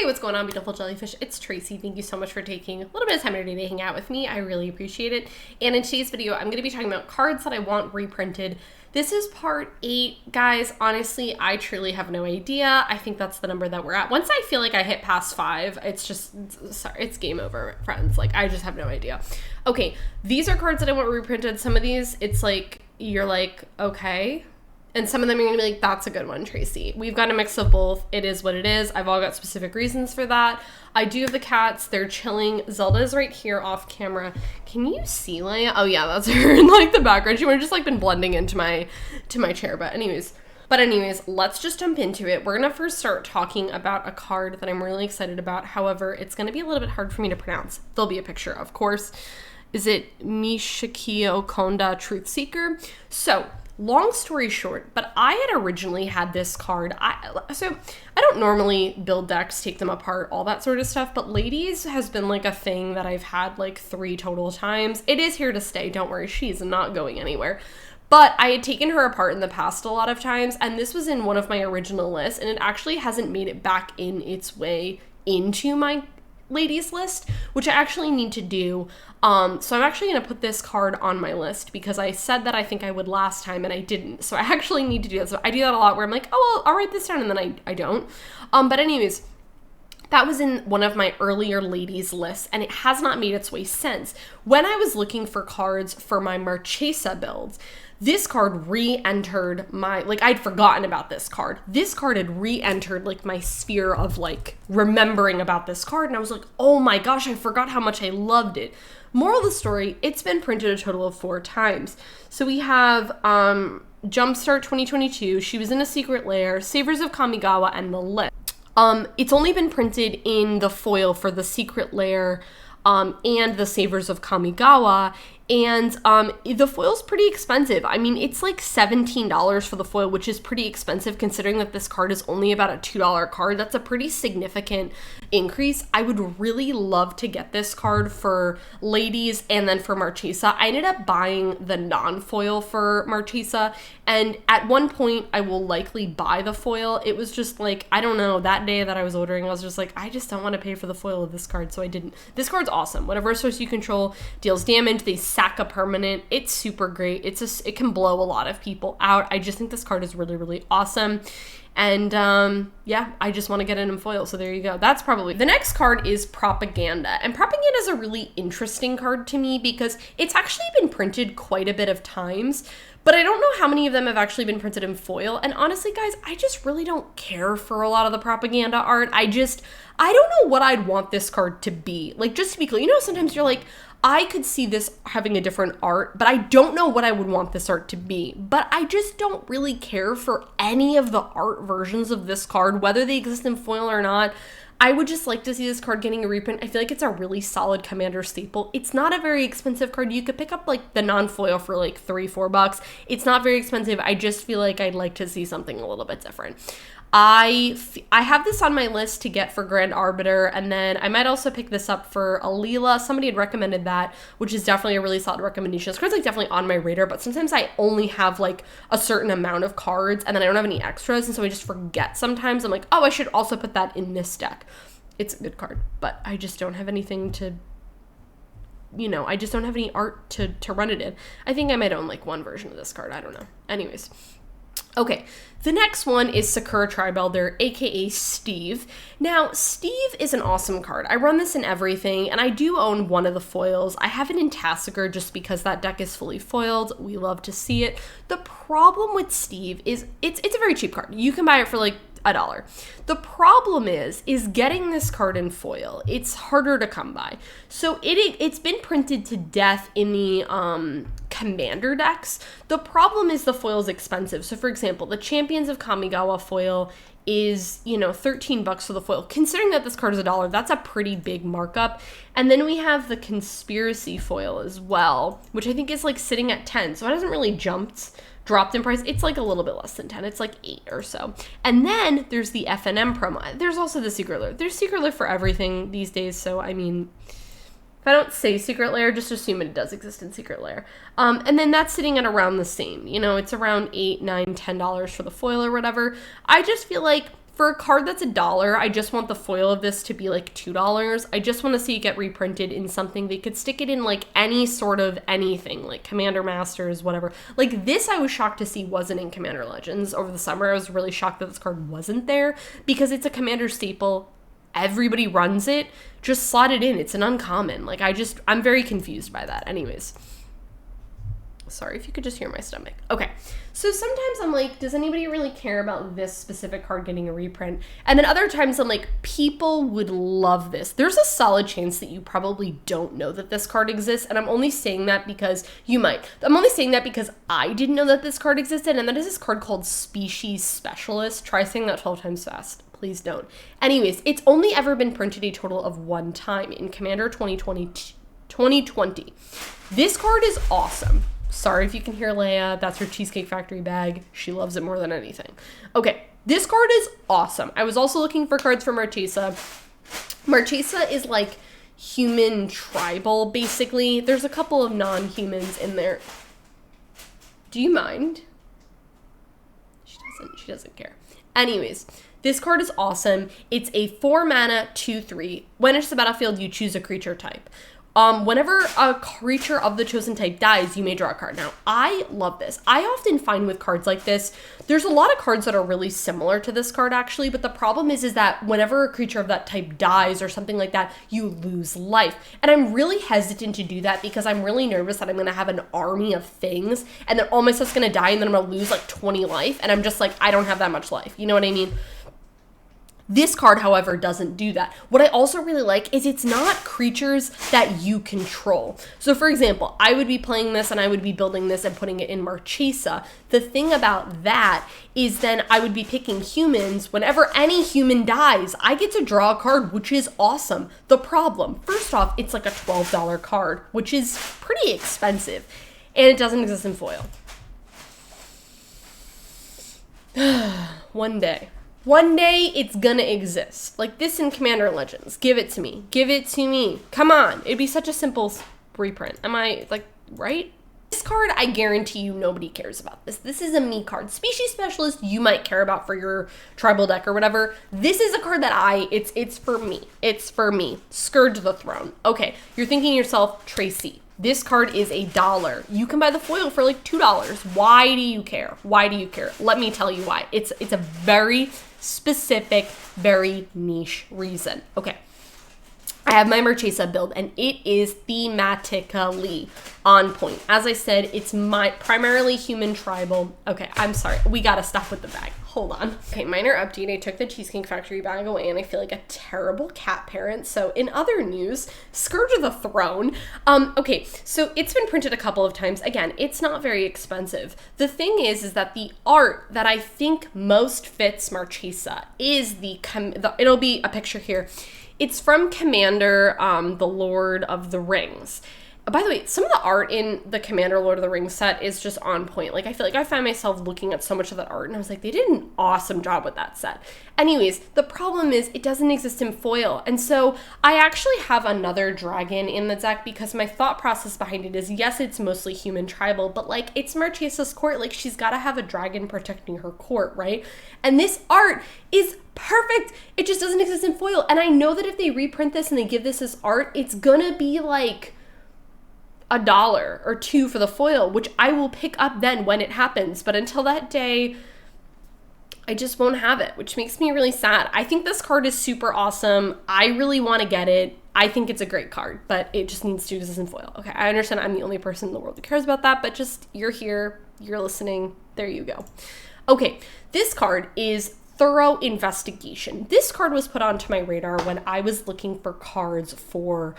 Hey, what's going on, beautiful jellyfish? It's Tracy. Thank you so much for taking a little bit of time today to hang out with me. I really appreciate it. And in today's video, I'm going to be talking about cards that I want reprinted. This is part 8. Guys, honestly, I truly have no idea. I think that's the number that we're at. Once I feel like I hit past 5, it's just, sorry, it's game over, friends. Like, I just have no idea. Okay, these are cards that I want reprinted. Some of these, it's like, you're like, okay. And some of them you're going to be like, that's a good one, Tracy. We've got a mix of both. It is what it is. I've all got specific reasons for that. I do have the cats. They're chilling. Zelda's right here off camera. Can you see Leia? Oh, yeah, that's her in, like, the background. She would have just, like, been blending into my chair. But anyways, let's just jump into it. We're going to first start talking about a card that I'm really excited about. However, it's going to be a little bit hard for me to pronounce. There'll be a picture, of course. Is it Michiko Konda Truth Seeker? So, long story short, but I had originally had this card. So I don't normally build decks, take them apart, all that sort of stuff, but Ladies has been like a thing that I've had like 3 total times. It is here to stay. Don't worry. She's not going anywhere. But I had taken her apart in the past a lot of times, and this was in one of my original lists, and it actually hasn't made it back in its way into my Ladies list, which I actually need to do. So I'm actually going to put this card on my list because I said that I think I would last time and I didn't. So I actually need to do that. So I do that a lot where I'm like, oh, well, I'll write this down, and then I don't. But anyways, that was in one of my earlier Ladies lists, and it has not made its way since. When I was looking for cards for my Marchesa builds, this card re-entered my, like, I'd forgotten about this card. This card had re-entered, like, my sphere of, like, remembering about this card, and I was like, oh my gosh, I forgot how much I loved it. Moral of the story, it's been printed a total of 4 times. So we have Jumpstart 2022, She Was in a Secret Lair, Savers of Kamigawa, and The List. It's only been printed in the foil for the Secret Lair and the Savers of Kamigawa, and the foil's pretty expensive. I mean, it's like $17 for the foil, which is pretty expensive considering that this card is only about a $2 card. That's a pretty significant increase. I would really love to get this card for Ladies and then for Marchesa. I ended up buying the non-foil for Marchesa, and at one point I will likely buy the foil. It was just like, I don't know, that day that I was ordering, I was just like, I just don't want to pay for the foil of this card, so I didn't. This card's awesome. Whenever a source you control deals damage, they sack a permanent. It's super great. It can blow a lot of people out. I just think this card is really, really awesome. And yeah, I just want to get it in foil. So there you go. That's probably the next card is Propaganda. And Propaganda is a really interesting card to me because it's actually been printed quite a bit of times, but I don't know how many of them have actually been printed in foil. And honestly, guys, I just really don't care for a lot of the Propaganda art. I don't know what I'd want this card to be. Like, just to be clear, you know, sometimes you're like, I could see this having a different art, but I don't know what I would want this art to be. But I just don't really care for any of the art versions of this card, whether they exist in foil or not. I would just like to see this card getting a reprint. I feel like it's a really solid Commander staple. It's not a very expensive card. You could pick up like the non-foil for like $3-4. It's not very expensive. I just feel like I'd like to see something a little bit different. I have this on my list to get for Grand Arbiter, and then I might also pick this up for Alila. Somebody had recommended that, which is definitely a really solid recommendation. This card's like definitely on my radar, but sometimes I only have like a certain amount of cards, and then I don't have any extras, and so I just forget sometimes. I'm like, oh, I should also put that in this deck. It's a good card, but I just don't have anything to, you know, I just don't have any art to run it in. I think I might own like one version of this card. I don't know. Anyways. Okay, the next one is Sakura-Tribe Elder, aka Steve. Now, Steve is an awesome card. I run this in everything, and I do own one of the foils. I have it in Tassiger just because that deck is fully foiled. We love to see it. The problem with Steve is it's a very cheap card. You can buy it for like $1. The problem is getting this card in foil. It's harder to come by. So it's been printed to death in the Commander decks. The problem is the foil is expensive. So for example, the Champions of Kamigawa foil is, you know, $13 for the foil. Considering that this card is $1, that's a pretty big markup. And then we have the Conspiracy foil as well, which I think is like sitting at 10. So it hasn't really dropped in price. It's like a little bit less than 10. It's like 8 or so. And then there's the FNM promo. There's also the Secret Lair. There's Secret Lair for everything these days. So, I mean, if I don't say Secret Lair, just assume it does exist in Secret Lair. And then that's sitting at around the same. You know, it's around $8, $9, $10 for the foil or whatever. I just feel like For a card that's $1, I just want the foil of this to be like $2. I just want to see it get reprinted in something. They could stick it in like any sort of anything, like Commander Masters, whatever. Like this, I was shocked to see wasn't in Commander Legends over the summer. I was really shocked that this card wasn't there because it's a Commander staple. Everybody runs it. Just slot it in. It's an uncommon. Like I'm very confused by that. Anyways. Sorry if you could just hear my stomach. Okay, so sometimes I'm like, does anybody really care about this specific card getting a reprint? And then other times I'm like, people would love this. There's a solid chance that you probably don't know that this card exists, and I'm only saying that because you might. I'm only saying that because I didn't know that this card existed, and that is this card called Species Specialist. Try saying that 12 times fast. Please don't. Anyways, it's only ever been printed a total of 1 time in Commander 2020. This card is awesome. Sorry if you can hear Leia. That's her Cheesecake Factory bag. She loves it more than anything. Okay, this card is awesome. I was also looking for cards for Marchesa. Marchesa is like human tribal, basically. There's a couple of non-humans in there. Do you mind? She doesn't care. Anyways, this card is awesome. It's a 4-mana 2/3. When it's the battlefield, you choose a creature type. Whenever a creature of the chosen type dies, you may draw a card. Now, I love this. I often find with cards like this, there's a lot of cards that are really similar to this card, actually, but the problem is that whenever a creature of that type dies or something like that, you lose life. And I'm really hesitant to do that because I'm really nervous that I'm going to have an army of things, and then all my stuff's going to die, and then I'm going to lose like 20 life, and I'm just like, I don't have that much life. You know what I mean? This card, however, doesn't do that. What I also really like is it's not creatures that you control. So for example, I would be playing this and I would be building this and putting it in Marchesa. The thing about that is then I would be picking humans. Whenever any human dies, I get to draw a card, which is awesome. The problem, first off, it's like a $12 card, which is pretty expensive, and it doesn't exist in foil. One day it's gonna exist. Like this in Commander Legends. Give it to me. Give it to me. Come on. It'd be such a simple reprint. Am I like, right? This card, I guarantee you nobody cares about this. This is a me card. Species Specialist you might care about for your tribal deck or whatever. This is a card that it's for me. It's for me. Scourge the Throne. Okay, you're thinking to yourself, Tracy, this card is $1. You can buy the foil for like $2. Why do you care? Why do you care? Let me tell you why. It's a very specific, very niche reason. Okay. I have my Marchesa build, and it is thematically on point. As I said, it's my primarily human tribal. Okay, I'm sorry. We gotta stop with the bag. Hold on. Okay, minor update. I took the Cheesecake Factory bag away, and I feel like a terrible cat parent. So in other news, Scourge the Throne. Okay, so it's been printed a couple of times. Again, it's not very expensive. The thing is that the art that I think most fits Marchesa is it'll be a picture here. It's from Commander, the Lord of the Rings. By the way, some of the art in the Commander Lord of the Rings set is just on point. Like, I feel like I find myself looking at so much of that art, and I was like, they did an awesome job with that set. Anyways, the problem is it doesn't exist in foil. And so I actually have another dragon in the deck because my thought process behind it is, yes, it's mostly human tribal, but like, it's Marchesa's court. Like, she's got to have a dragon protecting her court, right? And this art is perfect. It just doesn't exist in foil. And I know that if they reprint this and they give this as art, it's gonna be like $1 or $2 for the foil, which I will pick up then when it happens. But until that day, I just won't have it, which makes me really sad. I think this card is super awesome. I really want to get it. I think it's a great card, but it just needs to exist in foil. Okay, I understand I'm the only person in the world that cares about that, but just, you're here, you're listening, there you go. Okay, this card is Thorough Investigation. This card was put onto my radar when I was looking for cards for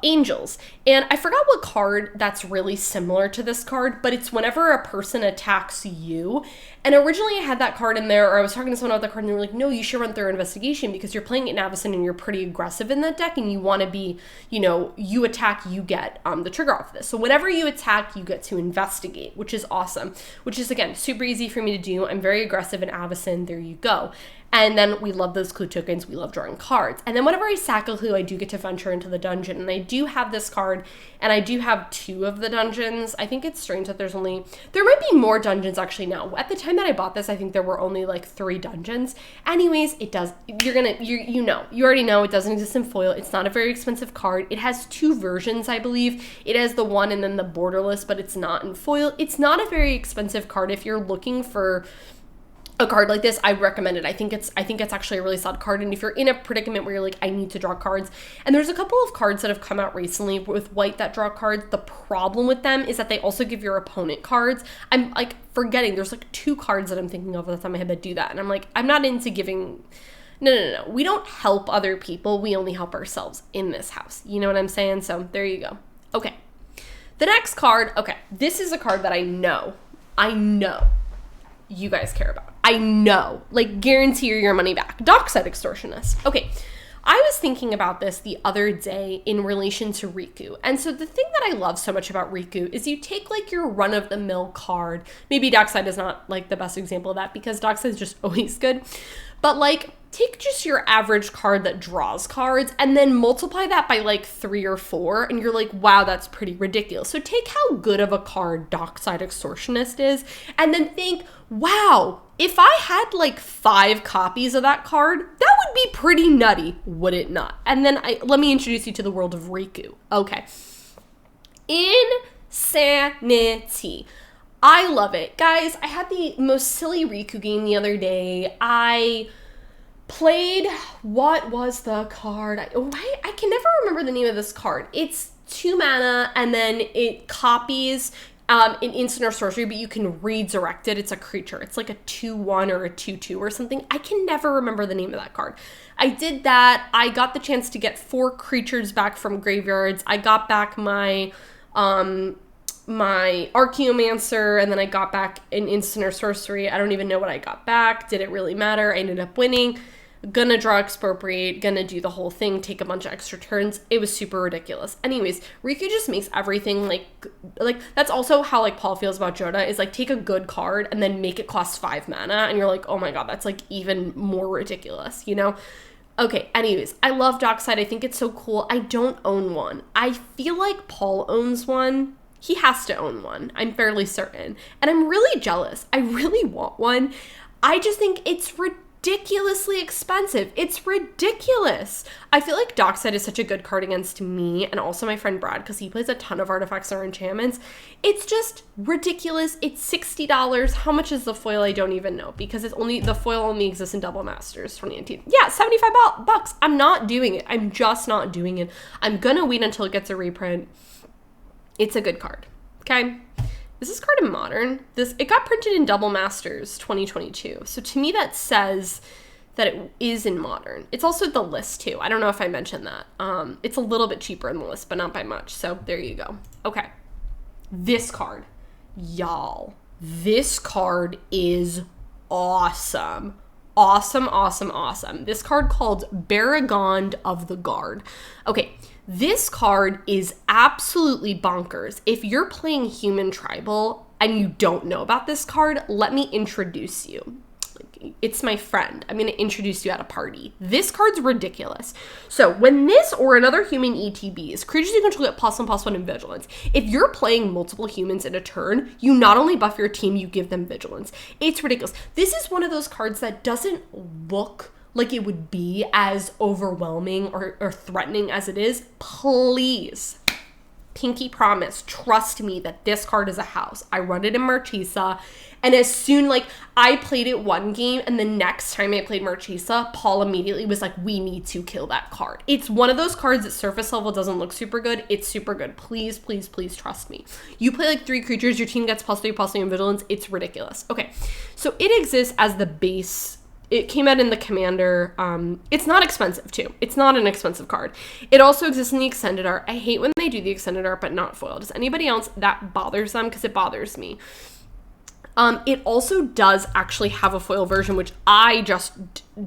angels, and I forgot what card that's really similar to this card, but it's whenever a person attacks you. And originally I had that card in there, or I was talking to someone about that card, and they were like, no, you should run Thorough Investigation because you're playing at Navison and you're pretty aggressive in that deck, and you want to be, you know, you attack, you get the trigger off of this. So whenever you attack, you get to investigate, which is awesome, which is, again, super easy for me to do. I'm very aggressive in Avacyn. There you go. And then we love those clue tokens. We love drawing cards. And then whenever I sack a clue, I do get to venture into the dungeon. And I do have this card, and I do have 2 of the dungeons. I think it's strange that there might be more dungeons actually now. At the time that I bought this, I think there were only like 3 dungeons. Anyways, it does, you already know it doesn't exist in foil. It's not a very expensive card. It has 2 versions, I believe. It has the one and then the borderless, but it's not in foil. It's not a very expensive card. If you're looking for a card like this, I recommend it. I think it's actually a really solid card. And if you're in a predicament where you're like, I need to draw cards, and there's a couple of cards that have come out recently with white that draw cards. The problem with them is that they also give your opponent cards. I'm like forgetting, there's like 2 cards that I'm thinking of at the time I had that do that. And I'm like, I'm not into giving, no. We don't help other people. We only help ourselves in this house. You know what I'm saying? So there you go. Okay. The next card, okay, this is a card that I know you guys care about. I know, like guarantee your money back. Dockside Extortionist. Okay, I was thinking about this the other day in relation to Riku. And so the thing that I love so much about Riku is you take like your run-of-the-mill card. Maybe Dockside is not like the best example of that because Dockside is just always good. But like take just your average card that draws cards and then multiply that by like 3 or 4 and you're like, wow, that's pretty ridiculous. So take how good of a card Dockside Extortionist is and then think, wow, if I had like 5 copies of that card, that would be pretty nutty, would it not? And then let me introduce you to the world of Riku. Okay. Insanity. I love it. Guys, I had the most silly Riku game the other day. I played, what was the card? I can never remember the name of this card. It's 2 mana and then it copies an instant or sorcery, but you can redirect it. It's a creature. It's like a 2/1 or a 2/2 or something. I can never remember the name of that card. I did that. I got the chance to get 4 creatures back from graveyards. I got back my Archaeomancer, and then I got back an instant or sorcery. I don't even know what I got back. Did it really matter? I ended up winning. Gonna draw Expropriate, gonna do the whole thing, take a bunch of extra turns. It was super ridiculous. Anyways, Riku just makes everything like that's also how like Paul feels about Joda, is like take a good card and then make it cost 5 mana and you're like, oh my god, that's like even more ridiculous, you know? Okay, anyways, I love Dockside. I think it's so cool. I don't own one. I feel like Paul owns one. He has to own one. I'm fairly certain. And I'm really jealous. I really want one. I just think it's ridiculously expensive. It's ridiculous. I feel like Dockside is such a good card against me and also my friend Brad because he plays a ton of artifacts or enchantments. It's just ridiculous. It's $60. How much is the foil? I don't even know because the foil only exists in Double Masters 2019. Yeah, $75. I'm not doing it. I'm just not doing it. I'm gonna wait until it gets a reprint. It's a good card. Okay. Is this card in Modern? It got printed in Double Masters 2022. So to me that says that it is in Modern. It's also the list too. I don't know if I mentioned that. It's a little bit cheaper in the list, but not by much. So there you go. Okay. This card. Y'all. This card is awesome. Awesome. This card called Beregond of the Guard. Okay. This card is absolutely bonkers. If you're playing Human Tribal and you don't know about this card, let me introduce you. It's my friend. I'm going to introduce you at a party. This card's ridiculous. So when this or another human ETBs, creatures you control get +1/+1 in vigilance. If you're playing multiple humans in a turn, you not only buff your team, you give them vigilance. It's ridiculous. This is one of those cards that doesn't look like it would be as overwhelming or threatening as it is. Please, pinky promise, trust me that this card is a house. I run it in Marchesa, and as soon, like, I played it one game, and the next time I played Marchesa, Paul immediately was like, we need to kill that card. It's one of those cards that surface level doesn't look super good. It's super good. Please, please, please trust me. You play like 3 creatures, your team gets +3/+3 in vigilance. It's ridiculous. Okay, so it exists as the base. It came out in the Commander. It's not expensive, too. It's not an expensive card. It also exists in the extended art. I hate when they do the extended art, but not foil. Does anybody else that bothers them? Because it bothers me. It also does actually have a foil version, which I just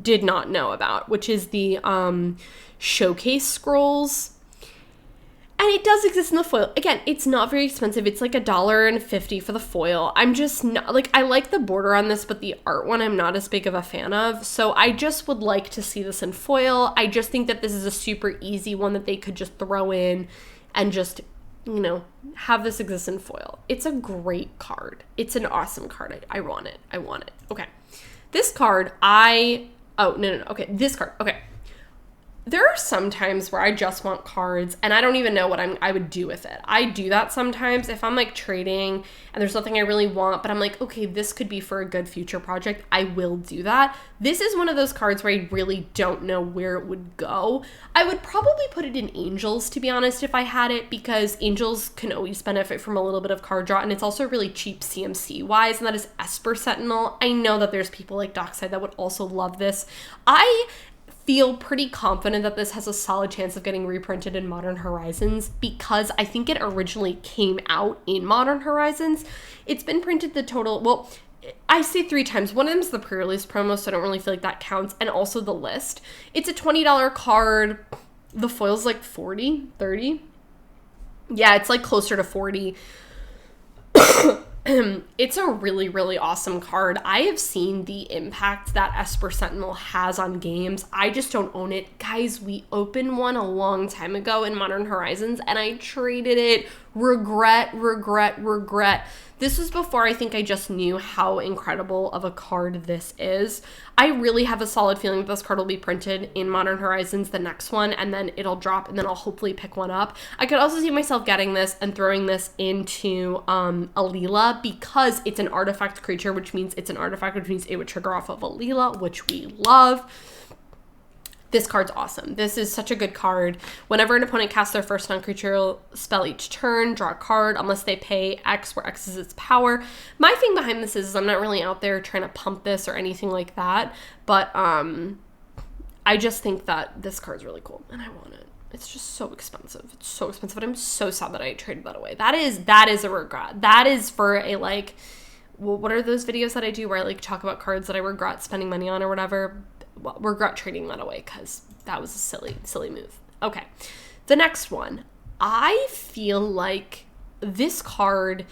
did not know about, which is the Showcase Scrolls. And it does exist in the foil. Again, it's not very expensive. It's like $1.50 for the foil. I'm just not, like, I like the border on this, but the art one I'm not as big of a fan of. So I just would like to see this in foil. I just think that this is a super easy one that they could just throw in and just, you know, have this exist in foil. It's a great card. It's an awesome card. I want it. I want it. Okay. This card, okay, this card. Okay. There are some times where I just want cards and I don't even know what I would do with it. I do that sometimes if I'm like trading and there's nothing I really want, but I'm like, okay, this could be for a good future project. I will do that. This is one of those cards where I really don't know where it would go. I would probably put it in Angels, to be honest, if I had it, because Angels can always benefit from a little bit of card draw, and it's also really cheap CMC wise, and that is Esper Sentinel. I know that there's people like Dockside that would also love this. I feel pretty confident that this has a solid chance of getting reprinted in Modern Horizons because I think it originally came out in Modern Horizons. It's been printed the total, well, I say 3 times. One of them is the pre-release promo, so I don't really feel like that counts, and also the list. It's a $20 card. The foil's like 40, 30. Yeah, it's like closer to 40. It's a really, really awesome card. I have seen the impact that Esper Sentinel has on games. I just don't own it. Guys, we opened one a long time ago in Modern Horizons and I traded it. Regret. This was before I think I just knew how incredible of a card this is. I really have a solid feeling that this card will be printed in Modern Horizons, the next one, and then it'll drop, and then I'll hopefully pick one up. I could also see myself getting this and throwing this into Alila because it's an artifact creature, which means it's an artifact, which means it would trigger off of Alila, which we love. This card's awesome. This is such a good card. Whenever an opponent casts their first non-creature spell each turn, draw a card unless they pay X, where X is its power. My thing behind this is I'm not really out there trying to pump this or anything like that, but I just think that this card's really cool and I want it. It's just so expensive. It's so expensive, and I'm so sad that I traded that away. That is a regret. That is for a, like, well, what are those videos that I do where I like talk about cards that I regret spending money on or whatever? Well, regret trading that away because that was a silly move. Okay, the next one. I feel like this card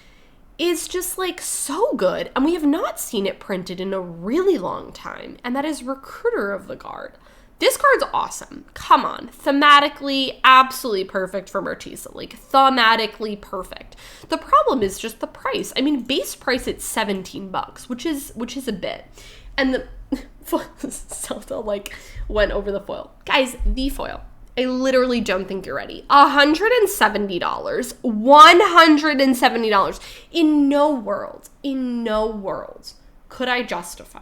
is just like so good, and we have not seen it printed in a really long time, and that is Recruiter of the Guard. This card's awesome. Come on. Thematically, absolutely perfect for Mertisa. Like, thematically perfect. The problem is just the price. I mean, base price it's $17, which is a bit. And the Zelda, like, went over the foil. Guys, the foil. I literally don't think you're ready. $170. $170. In no world could I justify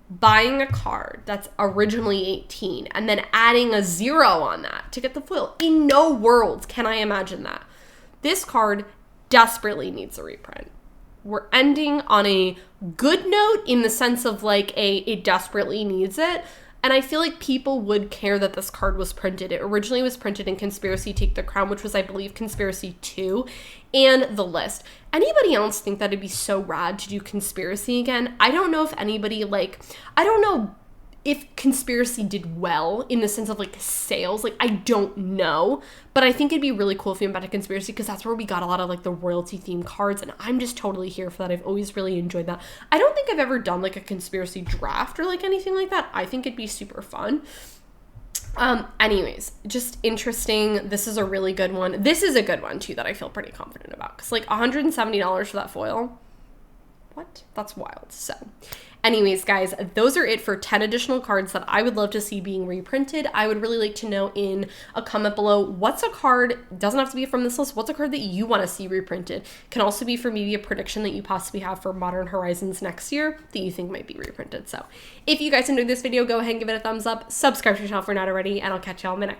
buying a card that's originally 18 and then adding a 0 on that to get the foil. In no world can I imagine that. This card desperately needs a reprint. We're ending on a good note in the sense of like it desperately needs it. And I feel like people would care that this card was printed. It originally was printed in Conspiracy Take the Crown, which was, I believe, Conspiracy 2, and The List. Anybody else think that it'd be so rad to do Conspiracy again? I don't know if anybody, like, I don't know if Conspiracy did well in the sense of, like, sales. Like, I don't know. But I think it'd be really cool if we went back to Conspiracy because that's where we got a lot of, like, the royalty-themed cards, and I'm just totally here for that. I've always really enjoyed that. I don't think I've ever done, like, a Conspiracy draft or, like, anything like that. I think it'd be super fun. Anyways, just interesting. This is a really good one. This is a good one, too, that I feel pretty confident about because, like, $170 for that foil. What? That's wild. So, anyways, guys, those are it for 10 additional cards that I would love to see being reprinted. I would really like to know in a comment below, what's a card, doesn't have to be from this list, what's a card that you want to see reprinted? Can also be for maybe a prediction that you possibly have for Modern Horizons next year that you think might be reprinted. So, if you guys enjoyed this video, go ahead and give it a thumbs up, subscribe to the channel if you're not already, and I'll catch y'all in the next